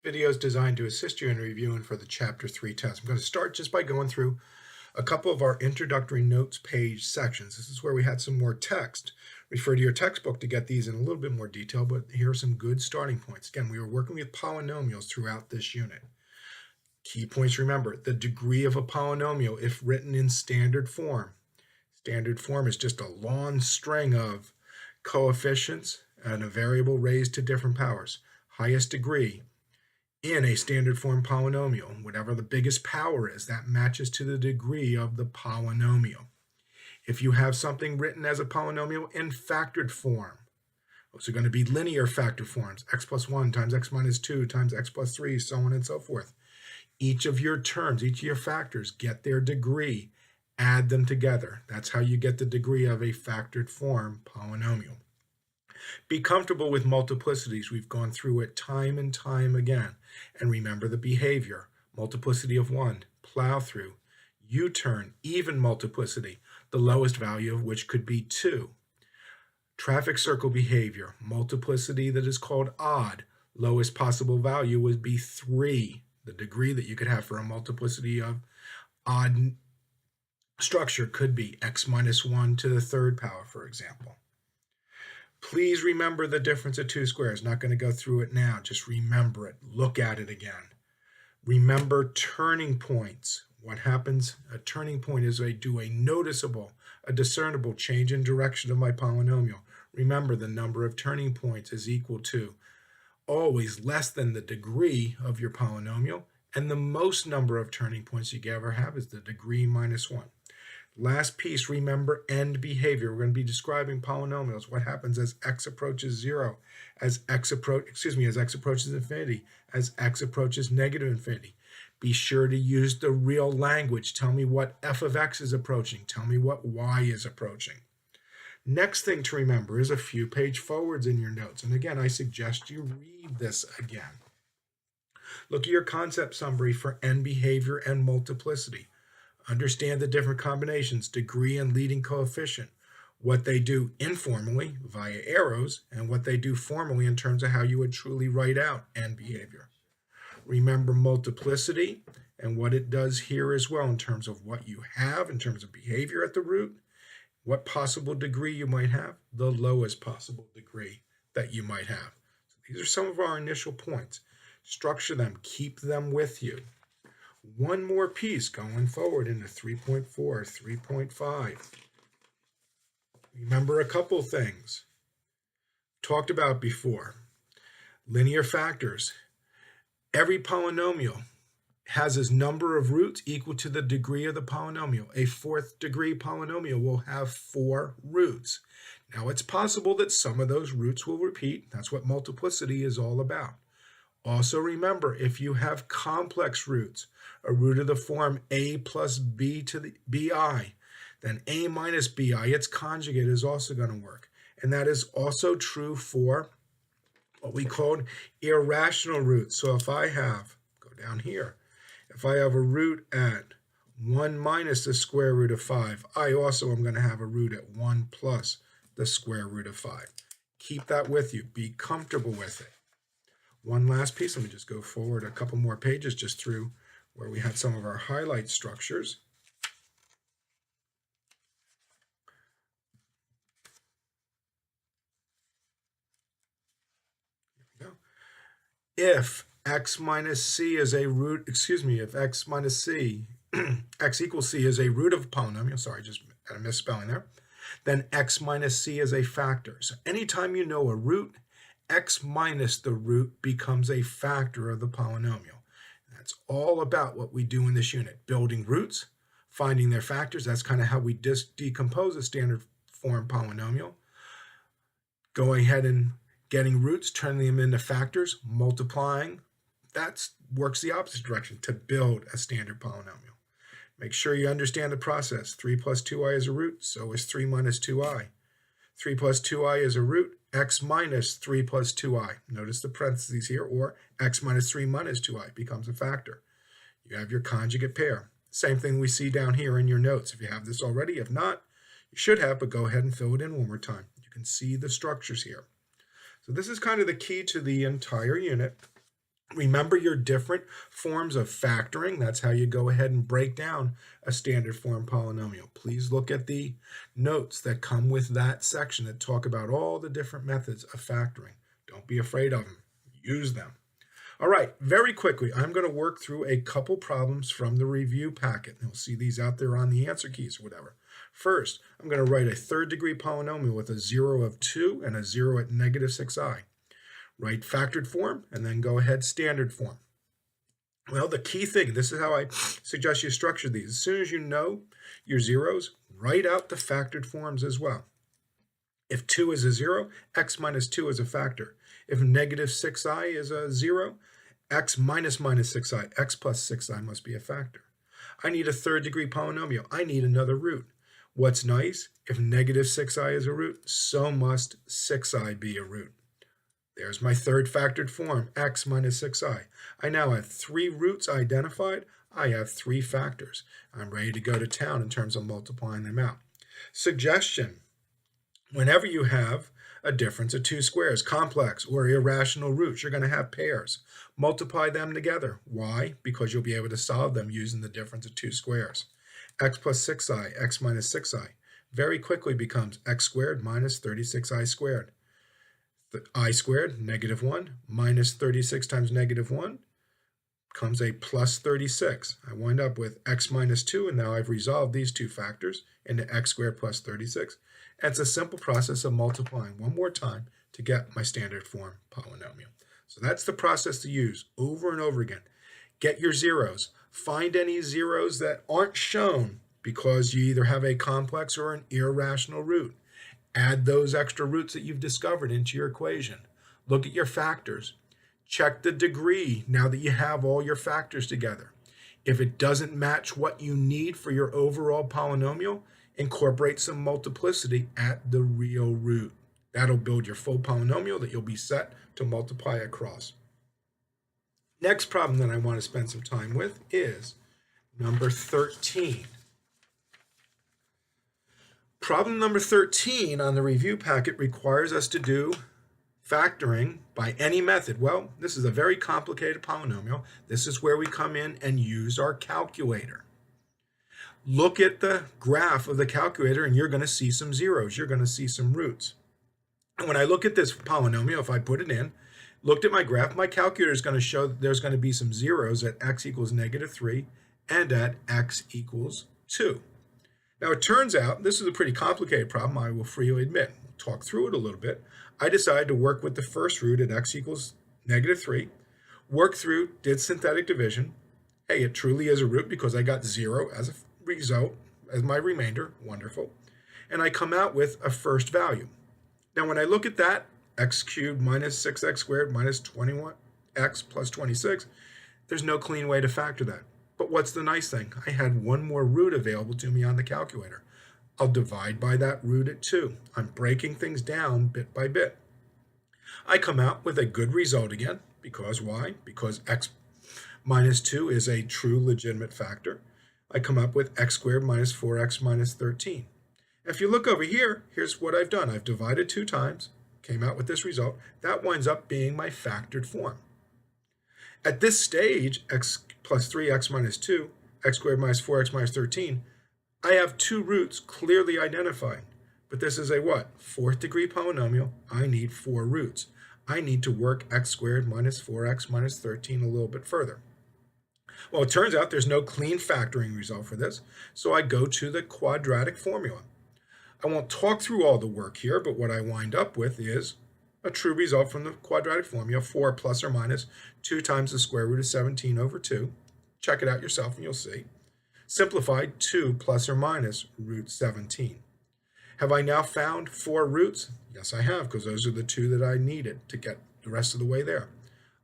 Videos designed to assist you in reviewing for the Chapter 3 test. I'm going to start just by going through a couple of our introductory notes page sections. This is where we had some more text. Refer to your textbook to get these in a little bit more detail, but here are some good starting points. Again, we were working with polynomials throughout this unit. Key points, remember, the degree of a polynomial if written in standard form. Standard form is just a long string of coefficients and a variable raised to different powers. Highest degree in a standard form polynomial, whatever the biggest power is, that matches to the degree of the polynomial. If you have something written as a polynomial in factored form, those are going to be linear factor forms, x plus 1 times x minus 2 times x plus 3, so on and so forth. Each of your terms, each of your factors get their degree, add them together. That's how you get the degree of a factored form polynomial. Be comfortable with multiplicities. We've gone through it time and time again. And remember the behavior. Multiplicity of 1, plow through, U-turn, even multiplicity, the lowest value of which could be 2. Traffic circle behavior, multiplicity that is called odd, lowest possible value would be 3, the degree that you could have for a multiplicity of odd structure could be x minus 1 to the third power, for example. Please remember the difference of two squares. Not going to go through it now. Just remember it. Look at it again. Remember turning points. What happens? A turning point is I do a noticeable, a discernible change in direction of my polynomial. Remember the number of turning points is equal to always less than the degree of your polynomial, and the most number of turning points you can ever have is the degree minus 1. Last piece, remember end behavior. We're going to be describing polynomials. What happens as x approaches 0, as x approaches infinity, as x approaches negative infinity. Be sure to use the real language. Tell me what f of x is approaching. Tell me what y is approaching. Next thing to remember is a few page forwards in your notes. And again, I suggest you read this again. Look at your concept summary for end behavior and multiplicity. Understand the different combinations, degree and leading coefficient, what they do informally via arrows, and what they do formally in terms of how you would truly write out end behavior. Remember multiplicity and what it does here as well in terms of what you have, in terms of behavior at the root, what possible degree you might have, the lowest possible degree that you might have. So these are some of our initial points. Structure them, keep them with you. One more piece going forward into 3.4, 3.5. Remember a couple things talked about before. Linear factors. Every polynomial has its number of roots equal to the degree of the polynomial. A fourth degree polynomial will have 4 roots. Now it's possible that some of those roots will repeat. That's what multiplicity is all about. Also remember, if you have complex roots, a root of the form a plus b to the bi, then a minus bi, its conjugate, is also going to work. And that is also true for what we call irrational roots. So if I have, go down here, if I have a root at 1 minus the square root of 5, I also am going to have a root at 1 plus the square root of 5. Keep that with you. Be comfortable with it. One last piece, let me just go forward a couple more pages just through where we had some of our highlight structures. Here we go. If x minus c is a root, if x minus c, x equals c is a root of a polynomial, sorry, just had a misspelling there, then x minus c is a factor. So anytime you know a root, x minus the root becomes a factor of the polynomial. That's all about what we do in this unit. Building roots, finding their factors. That's kind of how we decompose a standard form polynomial. Going ahead and getting roots, turning them into factors, multiplying. That works the opposite direction to build a standard polynomial. Make sure you understand the process. 3 plus 2i is a root, so is 3 minus 2i. 3 plus 2i is a root, x minus 3 plus 2i. Notice the parentheses here, or x minus 3 minus 2i becomes a factor. You have your conjugate pair. Same thing we see down here in your notes. If you have this already, if not, you should have, but go ahead and fill it in one more time. You can see the structures here. So this is kind of the key to the entire unit. Remember your different forms of factoring. That's how you go ahead and break down a standard form polynomial. Please look at the notes that come with that section that talk about all the different methods of factoring. Don't be afraid of them. Use them. All right, very quickly, I'm going to work through a couple problems from the review packet. You'll see these out there on the answer keys or whatever. First, I'm going to write a third degree polynomial with a 0 of 2 and a 0 at negative 6i. Write factored form, and then go ahead standard form. Well, the key thing, this is how I suggest you structure these. As soon as you know your zeros, write out the factored forms as well. If 2 is a 0, x minus 2 is a factor. If negative 6i is a 0, x minus 6i, x plus 6i must be a factor. I need a third degree polynomial. I need another root. What's nice? If negative 6i is a root, so must 6i be a root. There's my third factored form, x minus 6i. I now have 3 roots identified. I have 3 factors. I'm ready to go to town in terms of multiplying them out. Suggestion: whenever you have a difference of 2 squares, complex or irrational roots, you're going to have pairs. Multiply them together. Why? Because you'll be able to solve them using the difference of 2 squares. X plus 6i, x minus 6i, very quickly becomes x squared minus 36i squared. The I squared, negative 1, minus 36 times negative 1 comes a plus 36. I wind up with x minus 2, and now I've resolved these two factors into x squared plus 36. And it's a simple process of multiplying one more time to get my standard form polynomial. So that's the process to use over and over again. Get your zeros. Find any zeros that aren't shown because you either have a complex or an irrational root. Add those extra roots that you've discovered into your equation. Look at your factors. Check the degree now that you have all your factors together. If it doesn't match what you need for your overall polynomial, incorporate some multiplicity at the real root. That'll build your full polynomial that you'll be set to multiply across. Next problem that I want to spend some time with is number 13. Problem number 13 on the review packet requires us to do factoring by any method. Well, this is a very complicated polynomial. This is where we come in and use our calculator. Look at the graph of the calculator and you're going to see some zeros. You're going to see some roots. And when I look at this polynomial, if I put it in, looked at my graph, my calculator is going to show that there's going to be some zeros at x equals negative 3 and at x equals 2. Now, it turns out this is a pretty complicated problem, I will freely admit. We'll talk through it a little bit. I decided to work with the first root at x equals negative 3, work through, did synthetic division. Hey, it truly is a root because I got 0 as a result, as my remainder. Wonderful. And I come out with a first value. Now, when I look at that, x cubed minus 6x squared minus 21x plus 26, there's no clean way to factor that. But what's the nice thing? I had one more root available to me on the calculator. I'll divide by that root at 2. I'm breaking things down bit by bit. I come out with a good result again. Because why? Because x minus 2 is a true legitimate factor. I come up with x squared minus 4x minus 13. If you look over here, here's what I've done. I've divided 2 times, came out with this result. That winds up being my factored form. At this stage, x plus 3x minus 2, x squared minus 4x minus 13, I have 2 roots clearly identified. But this is a what? 4th degree polynomial. I need 4 roots. I need to work x squared minus 4x minus 13 a little bit further. Well, it turns out there's no clean factoring result for this, so I go to the quadratic formula. I won't talk through all the work here, but what I wind up with is a true result from the quadratic formula, 4 plus or minus 2 times the square root of 17 over 2. Check it out yourself and you'll see. Simplified 2 plus or minus root 17. Have I now found 4 roots? Yes, I have, because those are the 2 that I needed to get the rest of the way there.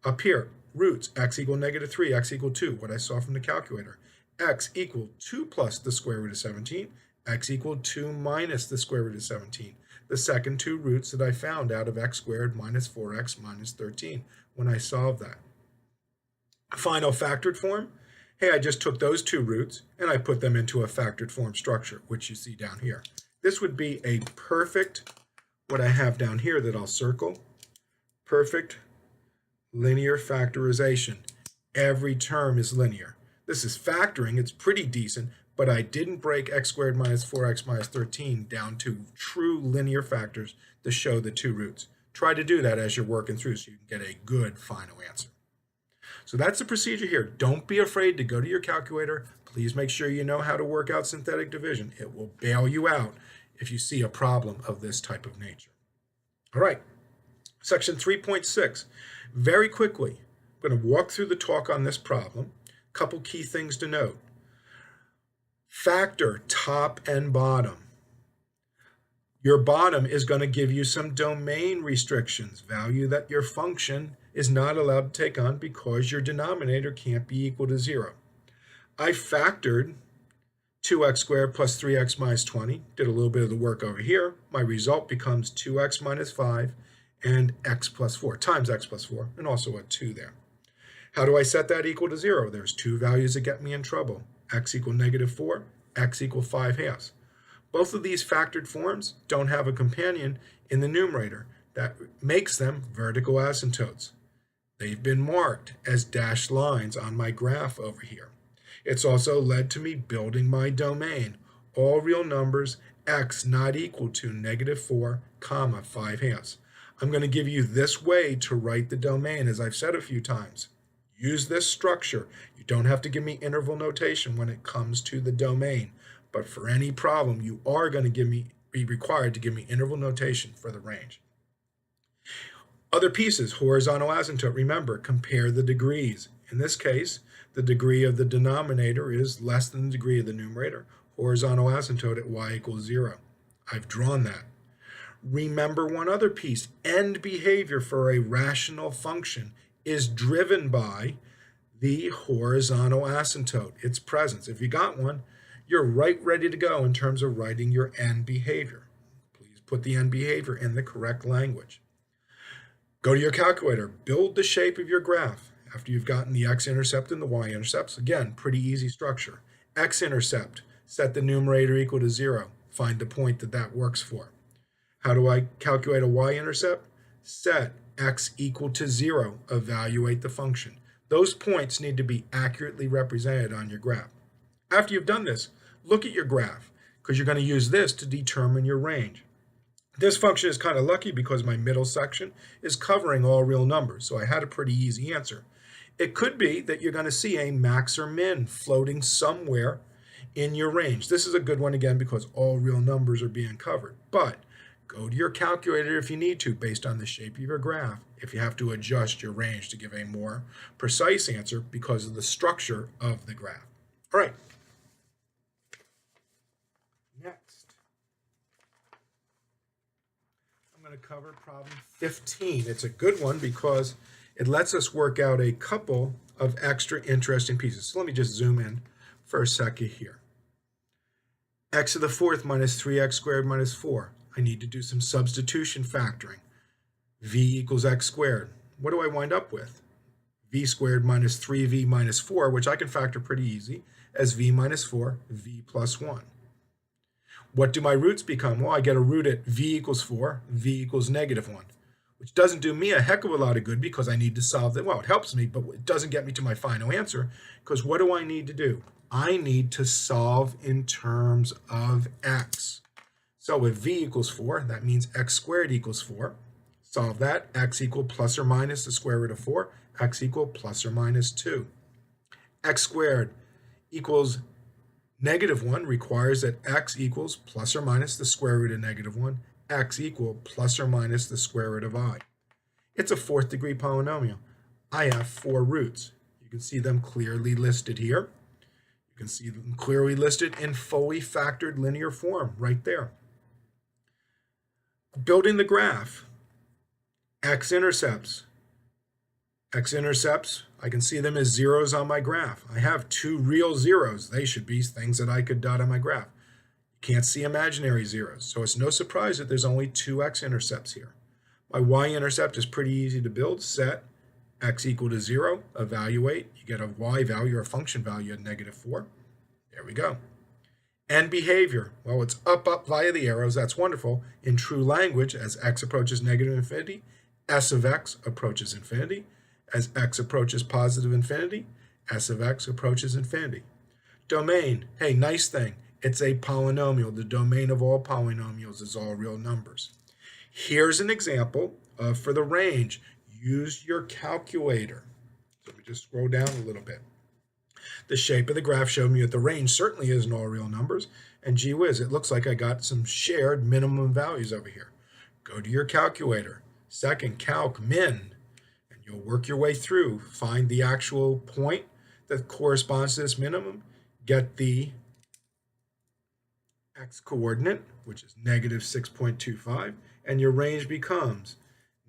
Up here, roots, x equal negative 3, x equal 2, what I saw from the calculator. X equal 2 plus the square root of 17, x equal 2 minus the square root of 17. The second 2 roots that I found out of x squared minus 4x minus 13 when I solved that. Final factored form, hey, I just took those 2 roots and I put them into a factored form structure, which you see down here. This would be a perfect, what I have down here that I'll circle, perfect linear factorization. Every term is linear. This is factoring. It's pretty decent, but I didn't break x squared minus 4x minus 13 down to true linear factors to show the two roots. Try to do that as you're working through so you can get a good final answer. So that's the procedure here. Don't be afraid to go to your calculator. Please make sure you know how to work out synthetic division. It will bail you out if you see a problem of this type of nature. All right, section 3.6. Very quickly, I'm going to walk through the talk on this problem. Couple key things to note. Factor top and bottom. Your bottom is going to give you some domain restrictions, value that your function is not allowed to take on because your denominator can't be equal to 0. I factored 2x squared plus 3x minus 20, did a little bit of the work over here. My result becomes 2x minus 5 and x plus 4, times x plus 4, and also a 2 there. How do I set that equal to 0? There's two values that get me in trouble. X equal negative 4, x equal 5/2. Both of these factored forms don't have a companion in the numerator. That makes them vertical asymptotes. They've been marked as dashed lines on my graph over here. It's also led to me building my domain. All real numbers, x not equal to negative 4, 5/2. I'm going to give you this way to write the domain, as I've said a few times. Use this structure. You don't have to give me interval notation when it comes to the domain. But for any problem, you are going to be required to give me interval notation for the range. Other pieces, horizontal asymptote. Remember, compare the degrees. In this case, the degree of the denominator is less than the degree of the numerator. Horizontal asymptote at y equals 0. I've drawn that. Remember one other piece. End behavior for a rational function is driven by the horizontal asymptote, its presence. If you got one, you're right ready to go in terms of writing your end behavior. Please put the end behavior in the correct language. Go to your calculator, build the shape of your graph. After you've gotten the x-intercept and the y-intercepts, again, pretty easy structure. X-intercept, set the numerator equal to 0. Find the point that works for. How do I calculate a y-intercept? Set x equal to 0, evaluate the function. Those points need to be accurately represented on your graph. After you've done this, look at your graph, because you're going to use this to determine your range. This function is kind of lucky because my middle section is covering all real numbers, so I had a pretty easy answer. It could be that you're going to see a max or min floating somewhere in your range. This is a good one again because all real numbers are being covered. But go to your calculator if you need to based on the shape of your graph, if you have to adjust your range to give a more precise answer because of the structure of the graph. All right. Next, I'm going to cover problem 15. It's a good one because it lets us work out a couple of extra interesting pieces. So let me just zoom in for a second here. X to the fourth minus 3x squared minus 4. I need to do some substitution factoring. V equals x squared. What do I wind up with? V squared minus 3v minus 4, which I can factor pretty easy as v minus 4, v plus 1. What do my roots become? Well, I get a root at v equals 4, v equals negative 1, which doesn't do me a heck of a lot of good because I need to solve that. Well, it helps me, but it doesn't get me to my final answer because what do I need to do? I need to solve in terms of x. So if v equals 4, that means x squared equals 4. Solve that. X equal plus or minus the square root of 4. X equal plus or minus 2. X squared equals negative 1 requires that x equals plus or minus the square root of negative 1. X equal plus or minus the square root of I. It's a fourth degree polynomial. I have 4 roots. You can see them clearly listed here. You can see them clearly listed in fully factored linear form right there. Building the graph. X-intercepts. X-intercepts, I can see them as zeros on my graph. I have 2 real zeros. They should be things that I could dot on my graph. You can't see imaginary zeros, so it's no surprise that there's only 2 x-intercepts here. My y-intercept is pretty easy to build. Set x equal to 0, evaluate. You get a y value or a function value at negative 4. There we go. And behavior. Well, it's up via the arrows. That's wonderful. In true language, as x approaches negative infinity, s of x approaches infinity. As x approaches positive infinity, s of x approaches infinity. Domain, hey, nice thing. It's a polynomial. The domain of all polynomials is all real numbers. Here's an example for the range. Use your calculator. So let me just scroll down a little bit. The shape of the graph showed me that the range certainly isn't all real numbers. And gee whiz, it looks like I got some shared minimum values over here. Go to your calculator. Second, calc min. And you'll work your way through. Find the actual point that corresponds to this minimum. Get the x coordinate, which is negative 6.25. And your range becomes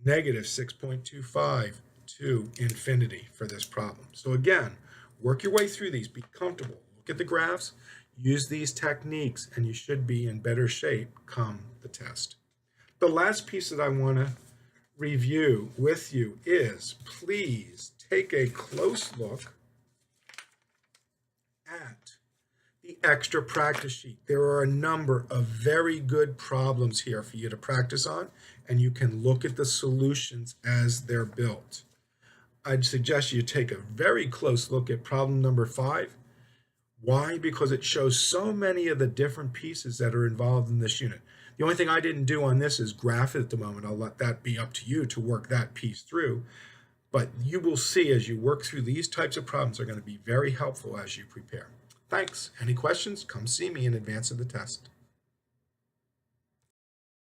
negative 6.25 to infinity for this problem. So again, work your way through these. Be comfortable. Look at the graphs. Use these techniques, and you should be in better shape come the test. The last piece that I want to review with you is please take a close look at the extra practice sheet. There are a number of very good problems here for you to practice on, and you can look at the solutions as they're built. I'd suggest you take a very close look at problem number 5. Why? Because it shows so many of the different pieces that are involved in this unit. The only thing I didn't do on this is graph it at the moment. I'll let that be up to you to work that piece through. But you will see as you work through these types of problems are going to be very helpful as you prepare. Thanks. Any questions? Come see me in advance of the test.